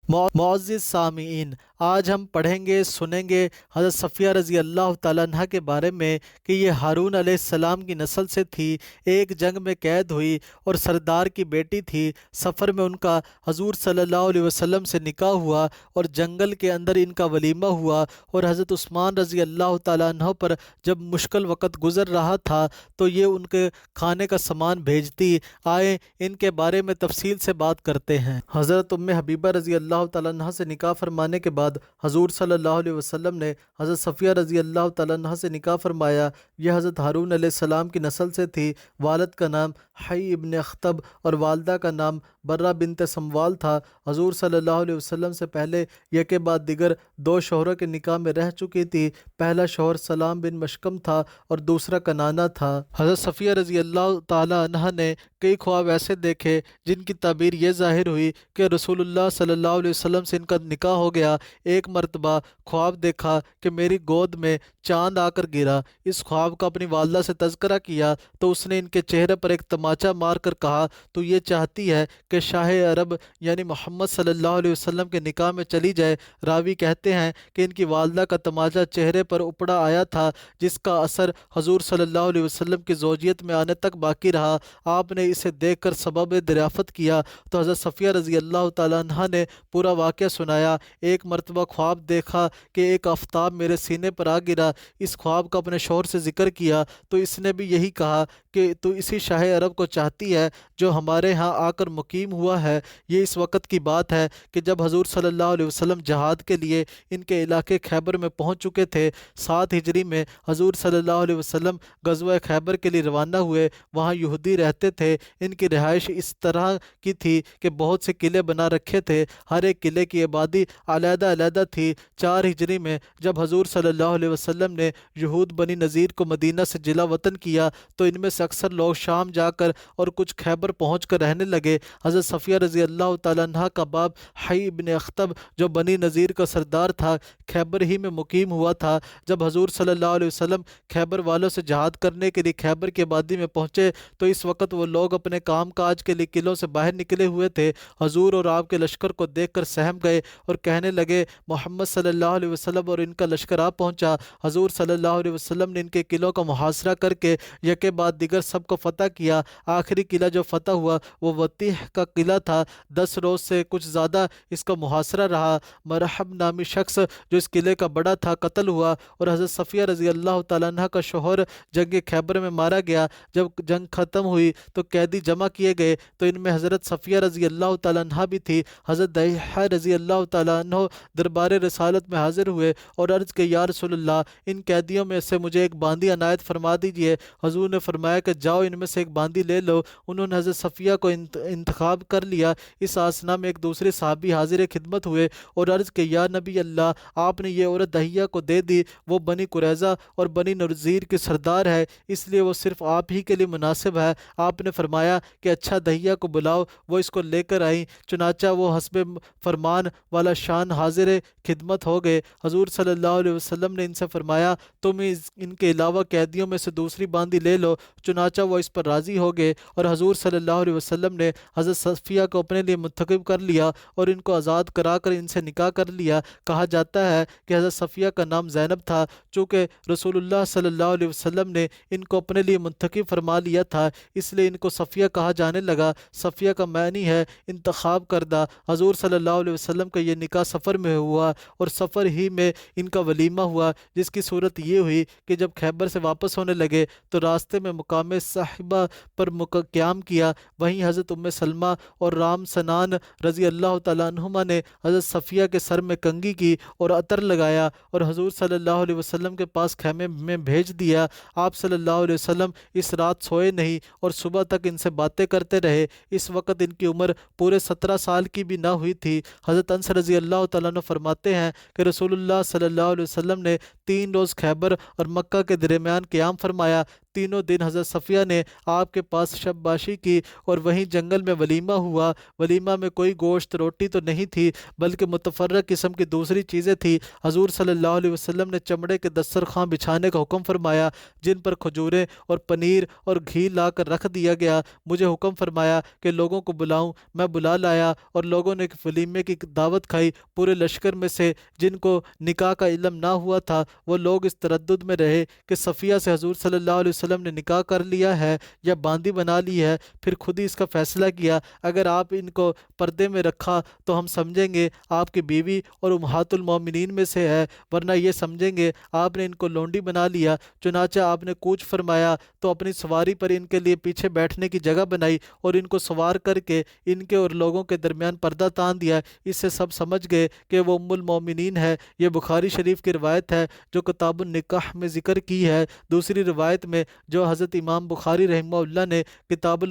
معزز سامعین، آج ہم پڑھیں گے سنیں گے حضرت صفیہ رضی اللہ تعالیٰ عنہ کے بارے میں کہ یہ ہارون علیہ السلام کی نسل سے تھی، ایک جنگ میں قید ہوئی اور سردار کی بیٹی تھی۔ سفر میں ان کا حضور صلی اللہ علیہ وسلم سے نکاح ہوا اور جنگل کے اندر ان کا ولیمہ ہوا، اور حضرت عثمان رضی اللہ تعالیٰ عنہ پر جب مشکل وقت گزر رہا تھا تو یہ ان کے کھانے کا سامان بھیجتی۔ آئیں ان کے بارے میں تفصیل سے بات کرتے ہیں۔ حضرت ام حبیبہ رضی اللہ تعالیٰ عنہ سے نکاح فرمانے کے بعد حضور صلی اللہ علیہ وسلم نے حضرت صفیہ رضی اللہ تعالیٰ عنہ سے نکاح فرمایا۔ یہ حضرت ہارون علیہ السلام کی نسل سے تھی۔ والد کا نام حی ابن اخطب اور والدہ کا نام برہ بنت سموال تھا۔ حضور صلی اللہ علیہ وسلم سے پہلے یکے بعد دیگر دو شوہروں کے نکاح میں رہ چکی تھی۔ پہلا شوہر سلام بن مشکم تھا اور دوسرا کنانہ تھا۔ حضرت صفیہ رضی اللہ تعالیٰ عنہ نے کئی خواب ایسے دیکھے جن کی تعبیر یہ ظاہر ہوئی کہ رسول اللہ صلی اللہ علیہ وسلم سے ان کا نکاح ہو گیا۔ ایک مرتبہ خواب دیکھا کہ میری گود میں چاند آ کر گرا۔ اس خواب کا اپنی والدہ سے تذکرہ کیا تو اس نے ان کے چہرے پر ایک تماچا مار کر کہا، تو یہ چاہتی ہے کہ شاہ عرب یعنی محمد صلی اللہ علیہ وسلم کے نکاح میں چلی جائے۔ راوی کہتے ہیں کہ ان کی والدہ کا تماچا چہرے پر اپڑا آیا تھا، جس کا اثر حضور صلی اللہ علیہ وسلم کی زوجیت میں آنے تک باقی رہا۔ آپ نے اسے دیکھ کر سبب دریافت کیا تو حضرت صفیہ رضی اللہ تعالیٰ عنہ نے پورا واقعہ سنایا۔ ایک مرتبہ خواب دیکھا کہ ایک آفتاب میرے سینے پر آ گرا۔ اس خواب کا اپنے شوہر سے ذکر کیا تو اس نے بھی یہی کہا کہ تو اسی شاہ عرب کو چاہتی ہے جو ہمارے ہاں آ کر مقیم ہوا ہے۔ یہ اس وقت کی بات ہے کہ جب حضور صلی اللہ علیہ وسلم جہاد کے لیے ان کے علاقے خیبر میں پہنچ چکے تھے۔ 7 ہجری میں حضور صلی اللہ علیہ وسلم غزوہ خیبر کے لیے روانہ ہوئے۔ وہاں یہودی رہتے تھے۔ ان کی رہائش اس طرح کی تھی کہ بہت سے قلعے بنا رکھے تھے، ہر ایک قلعے کی آبادی علیحدہ علیحدہ تھی۔ 4 ہجری میں جب حضور صلی اللہ علیہ وسلم نے یہود بنی نذیر کو مدینہ سے جلا وطن کیا تو ان میں سے اکثر لوگ شام جا کر اور کچھ خیبر پہنچ کر رہنے لگے۔ حضرت صفیہ رضی اللہ تعالیٰ عنہ کا باپ حی ابن اخطب جو بنی نذیر کا سردار تھا، خیبر ہی میں مقیم ہوا تھا۔ جب حضور صلی اللہ علیہ وسلم خیبر والوں سے جہاد کرنے کے لیے خیبر کی آبادی میں پہنچے تو اس وقت وہ لوگ اپنے کام کاج کے لیے قلعوں سے باہر نکلے ہوئے تھے۔ حضور اور آپ کے لشکر کو دیکھ کر سہم گئے اور کہنے لگے، محمد صلی اللہ علیہ وسلم اور ان کا لشکر آ پہنچا۔ حضور صلی اللہ علیہ وسلم نے ان کے قلعوں کا محاصرہ کر کے یکے بعد دیگر سب کو فتح کیا۔ آخری قلعہ جو فتح ہوا وہ وطیح کا قلعہ تھا۔ 10 روز سے کچھ زیادہ اس کا محاصرہ رہا۔ مرحب نامی شخص جو اس قلعے کا بڑا تھا قتل ہوا اور حضرت صفیہ رضی اللہ تعالیٰ عنہ کا شوہر جنگ خیبر میں مارا گیا۔ جب جنگ ختم ہوئی تو قیدی جمع کیے گئے تو ان میں حضرت صفیہ رضی اللہ تعالیٰ عنہ بھی تھی۔ حضرت دحیہ رضی اللہ تعالیٰ عنہ دربار رسالت میں حاضر ہوئے اور عرض کہ یا رسول اللہ، ان قیدیوں میں سے مجھے ایک باندی عنایت فرما دیجئے۔ حضور نے فرمایا کہ جاؤ ان میں سے ایک باندی لے لو۔ انہوں نے حضرت صفیہ کو انتخاب کر لیا۔ اس آسنا میں ایک دوسرے صحابی حاضر خدمت ہوئے اور عرض کہ یا نبی اللہ، آپ نے یہ عورت دحیہ کو دے دی، وہ بنی قریظہ اور بنی نذیر کی سردار ہے، اس لیے وہ صرف آپ ہی کے لیے مناسب ہے۔ آپ نے فرمایا کہ اچھا، دحیہ کو بلاؤ۔ وہ اس کو لے کر آئیں۔ چنانچہ وہ حسب فرمان والا شان حاضر خدمت ہو گئے۔ حضور صلی اللہ علیہ وسلم نے ان سے فرمایا، تم ان کے علاوہ قیدیوں میں سے دوسری باندی لے لو۔ چنانچہ وہ اس پر راضی ہو گئے اور حضور صلی اللہ علیہ وسلم نے حضرت صفیہ کو اپنے لیے منتخب کر لیا اور ان کو آزاد کرا کر ان سے نکاح کر لیا۔ کہا جاتا ہے کہ حضرت صفیہ کا نام زینب تھا۔ چونکہ رسول اللہ صلی اللہ علیہ وسلم نے ان کو اپنے لیے منتخب فرما لیا تھا، اس لیے ان کو صفیہ کہا جانے لگا۔ صفیہ کا معنی ہے انتخاب کردہ۔ حضور صلی اللہ علیہ وسلم کا یہ نکاح سفر میں ہوا اور سفر ہی میں ان کا ولیمہ ہوا، جس کی صورت یہ ہوئی کہ جب خیبر سے واپس ہونے لگے تو راستے میں مقام صاحبہ پر قیام کیا۔ وہیں حضرت ام سلمہ اور رام سنان رضی اللہ تعالیٰ عنہما نے حضرت صفیہ کے سر میں کنگھی کی اور عطر لگایا اور حضور صلی اللہ علیہ وسلم کے پاس خیمے میں بھیج دیا۔ آپ صلی اللہ علیہ وسلم اس رات سوئے نہیں اور صبح تک ان سے باتیں کرتے رہے۔ اس وقت ان کی عمر پورے 17 سال کی بھی نہ ہوئی تھی۔ حضرت انس رضی اللہ تعالیٰ عنہ فرماتے ہیں کہ رسول اللہ صلی اللہ علیہ وسلم نے 3 روز خیبر اور مکہ کے درمیان قیام فرمایا۔ تینوں دن حضرت صفیہ نے آپ کے پاس شب باشی کی، اور وہیں جنگل میں ولیمہ ہوا۔ ولیمہ میں کوئی گوشت روٹی تو نہیں تھی، بلکہ متفرق قسم کی دوسری چیزیں تھیں۔ حضور صلی اللہ علیہ وسلم نے چمڑے کے دسترخوان بچھانے کا حکم فرمایا، جن پر کھجوریں اور پنیر اور گھی لا کر رکھ دیا گیا۔ مجھے حکم فرمایا کہ لوگوں کو بلاؤں۔ میں بلا لایا اور لوگوں نے ولیمے کی دعوت کھائی۔ پورے لشکر میں سے جن کو نکاح کا علم نہ ہوا تھا، وہ لوگ اس تردد میں رہے کہ صفیہ سے حضور صلی اللہ علیہ وسلم نے نکاح کر لیا ہے یا باندی بنا لی ہے۔ پھر خود ہی اس کا فیصلہ کیا، اگر آپ ان کو پردے میں رکھا تو ہم سمجھیں گے آپ کی بیوی اور امہات المومنین میں سے ہے، ورنہ یہ سمجھیں گے آپ نے ان کو لونڈی بنا لیا۔ چنانچہ آپ نے کوچ فرمایا تو اپنی سواری پر ان کے لیے پیچھے بیٹھنے کی جگہ بنائی اور ان کو سوار کر کے ان کے اور لوگوں کے درمیان پردہ تان دیا۔ اس سے سب سمجھ گئے کہ وہ ام المومنین ہے۔ یہ بخاری شریف کی روایت ہے جو کتاب النکاح میں ذکر کی ہے۔ دوسری روایت میں جو حضرت امام بخاری رحمہ اللہ نے کتاب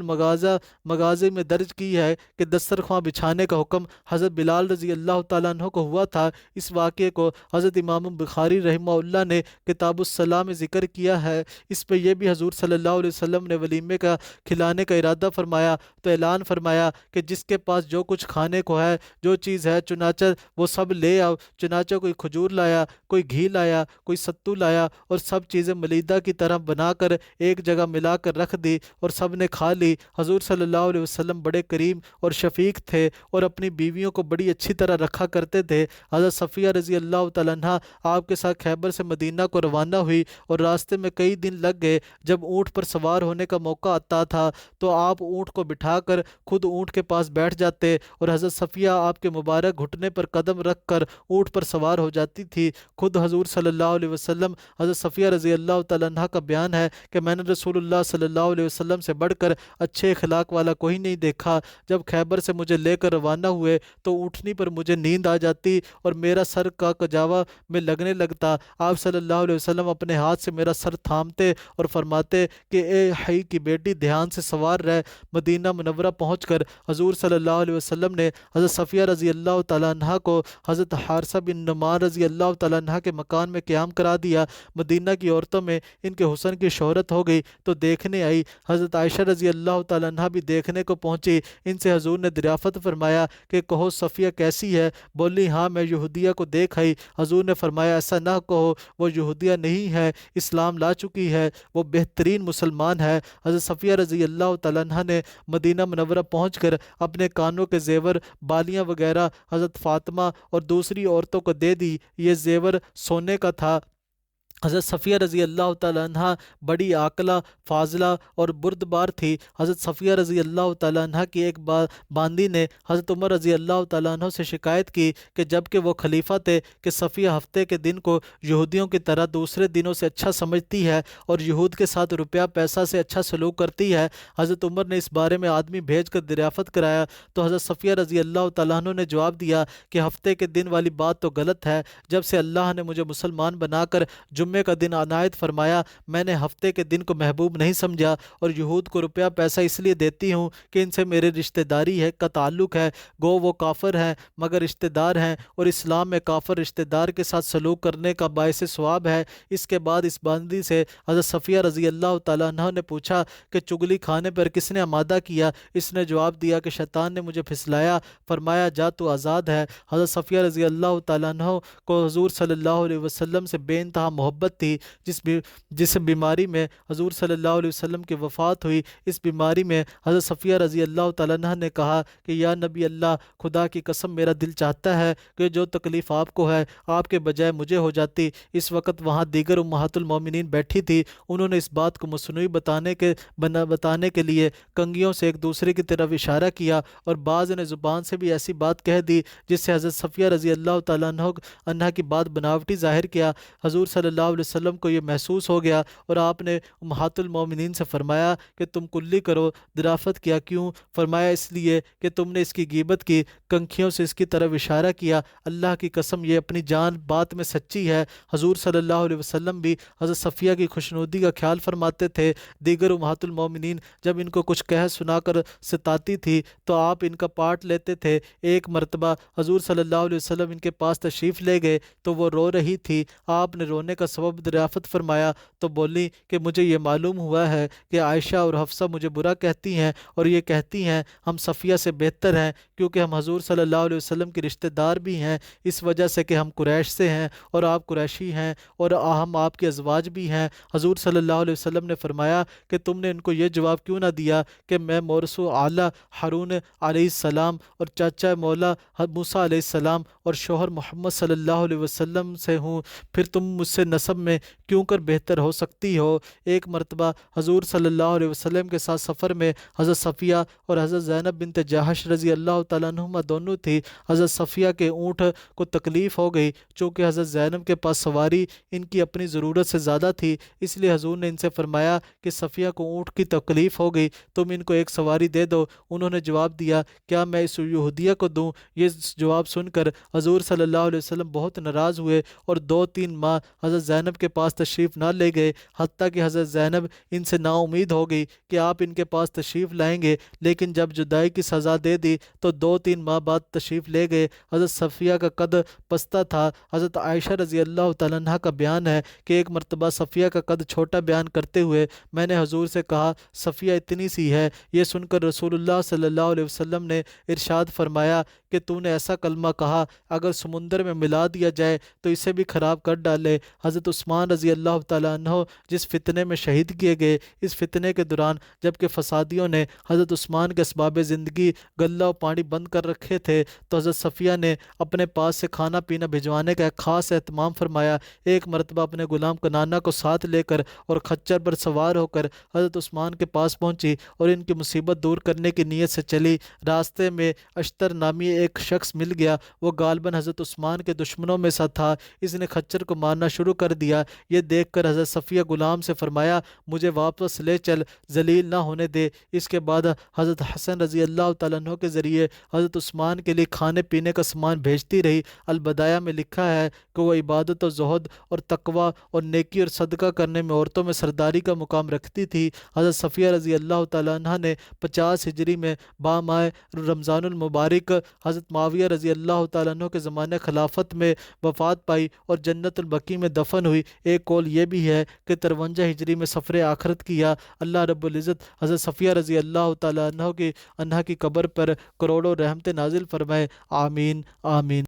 مغازی میں درج کی ہے کہ دسترخوان بچھانے کا حکم حضرت بلال رضی اللہ تعالیٰ عنہ کو ہوا تھا، اس واقعے کو حضرت امام بخاری رحمہ اللہ نے کتاب الصلاح میں ذکر کیا ہے۔ اس پہ یہ بھی حضور صلی اللہ علیہ وسلم نے ولیمے کا کھلانے کا ارادہ فرمایا تو اعلان فرمایا کہ جس کے پاس جو کچھ کھانے کو ہے، جو چیز ہے، چنانچہ وہ سب لے آؤ۔ چنانچہ کوئی کھجور لایا، کوئی گھی لایا، کوئی ستو لایا، اور سب چیزیں ملیدہ کی طرح بنا کر ایک جگہ ملا کر رکھ دی اور سب نے کھا لی۔ حضور صلی اللہ علیہ وسلم بڑے کریم اور شفیق تھے اور اپنی بیویوں کو بڑی اچھی طرح رکھا کرتے تھے۔ حضرت صفیہ رضی اللہ تعالیٰ عنہ آپ کے ساتھ خیبر سے مدینہ کو روانہ ہوئی اور راستے میں کئی دن لگ گئے۔ جب اونٹ پر سوار ہونے کا موقع آتا تھا تو آپ اونٹ کو بٹھا کر خود اونٹ کے پاس بیٹھ جاتے اور حضرت صفیہ آپ کے مبارک گھٹنے پر قدم رکھ کر اونٹ پر سوار ہو جاتی تھی۔ خود حضور صلی اللہ علیہ وسلم حضرت صفیہ رضی اللہ تعالیٰ عنہ کا بیان ہے کہ میں نے رسول اللہ صلی اللہ علیہ وسلم سے بڑھ کر اچھے اخلاق والا کوئی نہیں دیکھا۔ جب خیبر سے مجھے لے کر روانہ ہوئے تو اونٹنی پر مجھے نیند آ جاتی اور میرا سر کا کجاوا میں لگنے لگتا۔ آپ صلی اللہ علیہ وسلم اپنے ہاتھ سے میرا سر تھامتے اور فرماتے کہ اے حی کی بیٹی دھیان سے سوار رہ۔ مدینہ منورہ پہنچ کر حضور صلی اللہ علیہ وسلم نے حضرت صفیہ رضی اللہ تعالیٰ عنہ کو حضرت حارثہ بن نعمان رضی اللہ تعالیٰ عنہ کے مکان میں قیام کرا دیا۔ مدینہ کی عورتوں میں ان کے حسن کی شہرت ہو گئی تو دیکھنے آئی۔ حضرت عائشہ رضی اللہ تعالیٰ عنہ بھی دیکھنے کو پہنچی۔ ان سے حضور نے دریافت فرمایا کہ کہو صفیہ کیسی ہے؟ بولی ہاں میں یہودیہ کو دیکھ آئی۔ حضور نے فرمایا ایسا نہ کہو، وہ یہودیہ نہیں ہے، اسلام لا چکی ہے، وہ بہترین مسلمان ہے۔ حضرت صفیہ رضی اللہ تعالیٰ عنہ نے مدینہ منورہ پہنچ کر اپنے کانوں کے زیور، بالیاں وغیرہ حضرت فاطمہ اور دوسری عورتوں کو دے دی۔ یہ زیور سونے کا تھا۔ حضرت صفیہ رضی اللہ تعالیٰ عنہ بڑی عاقلہ، فاضلہ اور بردبار تھی۔ حضرت صفیہ رضی اللہ تعالیٰ عنہ کی ایک باندی نے حضرت عمر رضی اللہ تعالیٰ عنہ سے شکایت کی کہ جب کہ وہ خلیفہ تھے کہ صفیہ ہفتے کے دن کو یہودیوں کی طرح دوسرے دنوں سے اچھا سمجھتی ہے اور یہود کے ساتھ روپیہ پیسہ سے اچھا سلوک کرتی ہے۔ حضرت عمر نے اس بارے میں آدمی بھیج کر دریافت کرایا تو حضرت صفیہ رضی اللہ تعالیٰ عنہ نے جواب دیا کہ ہفتے کے دن والی بات تو غلط ہے۔ جب سے اللہ نے مجھے مسلمان بنا کر جمعے کا دن عنایت فرمایا، میں نے ہفتے کے دن کو محبوب نہیں سمجھا اور یہود کو روپیہ پیسہ اس لیے دیتی ہوں کہ ان سے میرے رشتہ داری ہے کا تعلق ہے۔ گو وہ کافر ہیں مگر رشتہ دار ہیں، اور اسلام میں کافر رشتہ دار کے ساتھ سلوک کرنے کا باعث ثواب ہے۔ اس کے بعد اس باندی سے حضرت صفیہ رضی اللہ تعالیٰ عنہ نے پوچھا کہ چگلی کھانے پر کس نے آمادہ کیا؟ اس نے جواب دیا کہ شیطان نے مجھے پھسلایا۔ فرمایا جا تو آزاد ہے۔ حضرت صفیہ رضی اللہ تعالیٰ عنہ کو حضور صلی اللہ علیہ وسلم سے بے انتہا محبت تھی۔ جس بیماری میں حضور صلی اللہ علیہ وسلم کی وفات ہوئی، اس بیماری میں حضرت صفیہ رضی اللہ تعالیٰ عنہ نے کہا کہ یا نبی اللہ، خدا کی قسم میرا دل چاہتا ہے کہ جو تکلیف آپ کو ہے آپ کے بجائے مجھے ہو جاتی۔ اس وقت وہاں دیگر امہات المومنین بیٹھی تھی۔ انہوں نے اس بات کو مصنوعی بتانے کے لیے کنگھیوں سے ایک دوسرے کی طرف اشارہ کیا اور بعض نے زبان سے بھی ایسی بات کہہ دی جس سے حضرت صفیہ رضی اللہ تعالیٰ عنہ کی بات بناوٹی ظاہر کیا۔ حضور صلی اللہ علیہ وسلم کو یہ محسوس ہو گیا اور آپ نے امہات المومنین سے فرمایا کہ تم کلی کرو۔ دریافت کیا کیوں؟ فرمایا اس لیے کہ تم نے اس کی غیبت کی۔ کنکھیوں سے اس کی طرف اشارہ کیا۔ اللہ کی قسم یہ اپنی جان بات میں سچی ہے۔ حضور صلی اللہ علیہ وسلم بھی حضرت صفیہ کی خوشنودی کا خیال فرماتے تھے۔ دیگر امہات المومنین جب ان کو کچھ کہہ سنا کر ستاتی تھی تو آپ ان کا پارٹ لیتے تھے۔ ایک مرتبہ حضور صلی اللہ علیہ وسلم ان کے پاس تشریف لے گئے تو وہ رو رہی تھی۔ آپ نے رونے کا سبب دریافت فرمایا تو بولی کہ مجھے یہ معلوم ہوا ہے کہ عائشہ اور حفصہ مجھے برا کہتی ہیں اور یہ کہتی ہیں ہم صفیہ سے بہتر ہیں، کیونکہ ہم حضور صلی اللہ علیہ وسلم کے رشتہ دار بھی ہیں، اس وجہ سے کہ ہم قریش سے ہیں اور آپ قریشی ہیں اور ہم آپ کے ازواج بھی ہیں۔ حضور صلی اللہ علیہ وسلم نے فرمایا کہ تم نے ان کو یہ جواب کیوں نہ دیا کہ میں مورث اعلیٰ ہارون علیہ السلام اور چاچا مولا موسیٰ علیہ السلام اور شوہر محمد صلی اللہ علیہ وسلم سے ہوں، پھر تم مجھ سے نسب میں کیوں کر بہتر ہو سکتی ہو۔ ایک مرتبہ حضور صلی اللہ علیہ وسلم کے ساتھ سفر میں حضرت صفیہ اور حضرت زینب بنت جہش رضی اللہ تعالیٰ عنہما دونوں تھی۔ حضرت صفیہ کے اونٹ کو تکلیف ہو گئی، چونکہ حضرت زینب کے پاس سواری ان کی اپنی ضرورت سے زیادہ تھی، اس لیے حضور نے ان سے فرمایا کہ صفیہ کو اونٹ کی تکلیف ہو گئی، تم ان کو ایک سواری دے دو۔ انہوں نے جواب دیا کیا میں اس یہودیہ کو دوں؟ یہ جواب سن کر حضور صلی اللہ علیہ وسلم بہت ناراض ہوئے اور 2-3 ماہ حضرت زینب کے پاس تشریف نہ لے گئے، حتیٰ کہ حضرت زینب ان سے نا امید ہو گئی کہ آپ ان کے پاس تشریف لائیں گے، لیکن جب جدائی کی سزا دے دی تو 2-3 ماہ بعد تشریف لے گئے۔ حضرت صفیہ کا قد پستہ تھا۔ حضرت عائشہ رضی اللہ تعالیٰ عنہ کا بیان ہے کہ ایک مرتبہ صفیہ کا قد چھوٹا بیان کرتے ہوئے میں نے حضور سے کہا صفیہ اتنی سی ہے۔ یہ سن کر رسول اللہ صلی اللہ علیہ وسلم نے ارشاد فرمایا کہ تو نے ایسا کلمہ کہا اگر سمندر میں ملا دیا جائے تو اسے بھی خراب کر ڈالے۔ حضرت عثمان رضی اللہ تعالیٰ عنہ جس فتنے میں شہید کیے گئے، اس فتنے کے دوران جب کہ فسادیوں نے حضرت عثمان کے اسباب زندگی غلہ و پانی بند کر رکھے تھے تو حضرت صفیہ نے اپنے پاس سے کھانا پینا بھجوانے کا ایک خاص اہتمام فرمایا۔ ایک مرتبہ اپنے غلام کنانہ کو ساتھ لے کر اور خچر پر سوار ہو کر حضرت عثمان کے پاس پہنچی اور ان کی مصیبت دور کرنے کی نیت سے چلی۔ راستے میں اشتر نامی ایک شخص مل گیا، وہ غالباً حضرت عثمان کے دشمنوں میں سے تھا۔ اس نے خچر کو مارنا شروع کر دیا۔ یہ دیکھ کر حضرت صفیہ غلام سے فرمایا مجھے واپس لے چل، ذلیل نہ ہونے دے۔ اس کے بعد حضرت حسن رضی اللہ تعالیٰ عنہ کے ذریعے حضرت عثمان کے لیے کھانے پینے کا سامان بھیجتی رہی۔ البدایہ میں لکھا ہے کہ وہ عبادت و زہد اور تقوی اور نیکی اور صدقہ کرنے میں عورتوں میں سرداری کا مقام رکھتی تھی۔ حضرت صفیہ رضی اللہ تعالیٰ عنہ نے 50 ہجری میں ماہ رمضان المبارک حضرت معاویہ رضی اللہ تعالیٰ عنہ کے زمانہ خلافت میں وفات پائی اور جنت البقیع میں دفن ہوئی۔ ایک قول یہ بھی ہے کہ 53 ہجری میں سفر آخرت کیا۔ اللہ رب العزت حضرت صفیہ رضی اللہ تعالیٰ عنہ کی قبر پر کروڑوں رحمت نازل فرمائے، آمین آمین۔